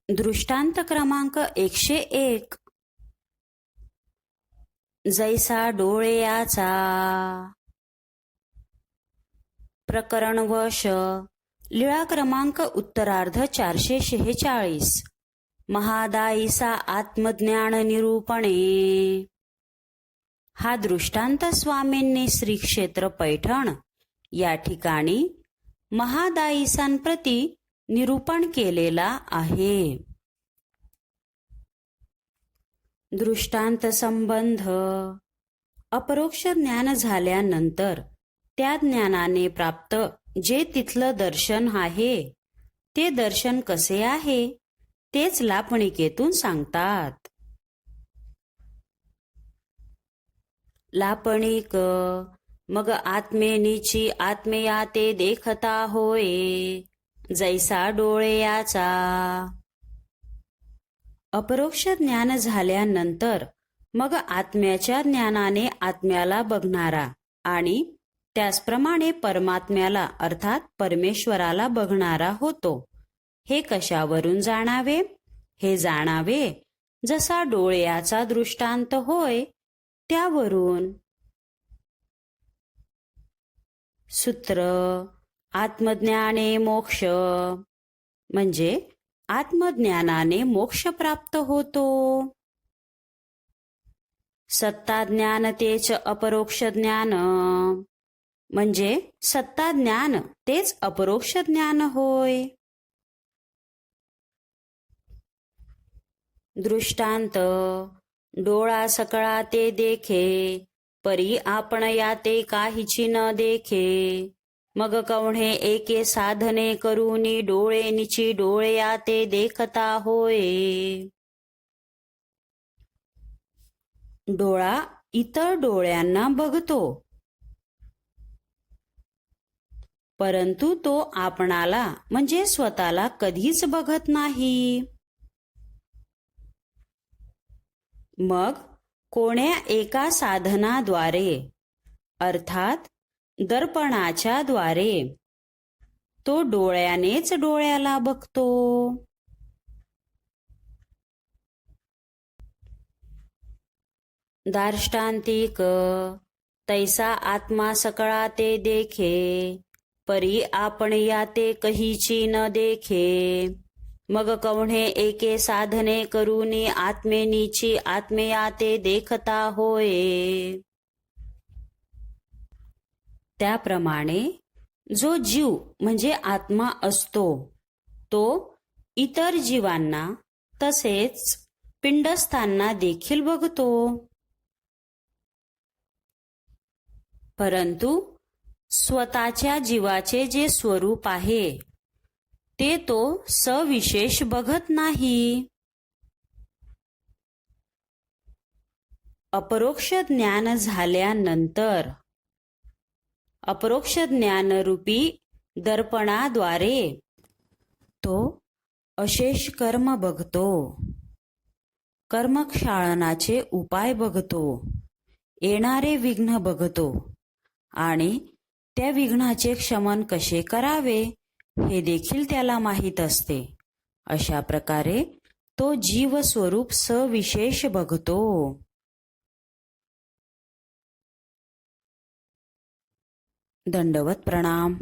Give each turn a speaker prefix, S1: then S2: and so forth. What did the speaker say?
S1: दृष्टांत क्रमांक 101. जैसा डोळ्याचा. प्रकरण वश. लीळा क्रमांक उत्तरार्ध 446. महादायीसा आत्मज्ञान निरूपणे. हा दृष्टांत स्वामींनी श्री क्षेत्र पैठण या ठिकाणी महादायीसांप्रती निरूपण केलेला आहे. दृष्टांत संबंध. अपरोक्ष ज्ञान झाल्यानंतर त्या ज्ञानाने प्राप्त जे तिथलं दर्शन आहे ते दर्शन कसे आहे तेच लापणिकेतून सांगतात. लापणिक. मग आत्मेनीची आत्मेया ते देखता होय, जैसा डोळ्याचा. अपरोक्ष ज्ञान झाल्यानंतर मग आत्म्याच्या ज्ञानाने आत्म्याला बघणारा आणि त्याचप्रमाणे परमात्म्याला अर्थात परमेश्वराला बघणारा होतो. हे कशावरून जाणावे? हे जाणावे जसा डोळ्याचा दृष्टांत होय त्यावरून. सूत्र. आत्मज्ञाने मोक्ष. म्हणजे आत्मज्ञानाने मोक्ष प्राप्त होतो. सत्ता ज्ञान तेच अपरोक्ष ज्ञान. म्हणजे सत्ता ज्ञान तेच अपरोक्ष ज्ञान होय. दृष्टांत. डोळा सकळा ते देखे, परी आपण या ते काहीची न देखे. मग कवणे एके साधने करूनी डोळे निची डोळ्या ते देखता होय. डोळा इतर डोळ्यांना बघतो, परंतु तो आपणाला म्हणजे स्वतःला कधीच बघत नाही. मग कोण्या एका साधनाद्वारे अर्थात दर्पणाच्या द्वारे तो डोळ्यानेच डोळ्याला बघतो. दार्ष्टांतिक. तैसा आत्मा सकळा ते देखे, परी आपण या ते कहीची न देखे. मग कवणे एके साधने करूनी आत्मेनीची आत्मेया ते देखता होय. त्याप्रमाणे जो जीव म्हणजे आत्मा असतो तो इतर जीवांना तसेच पिंडस्थांना देखील बघतो, परंतु स्वतःच्या जीवाचे जे स्वरूप आहे ते तो सविशेष बघत नाही. अपरोक्ष ज्ञान झाल्यानंतर अपरोक्ष ज्ञानरूपी दर्पणाद्वारे तो अशेष कर्म बघतो, कर्मक्षालनाचे उपाय बघतो, येणारे विघ्न बघतो आणि त्या विघ्नाचे क्षमन कसे करावे हे देखील त्याला माहीत असते. अशा प्रकारे तो जीव स्वरूप सविशेष बघतो. दंडवत प्रणाम.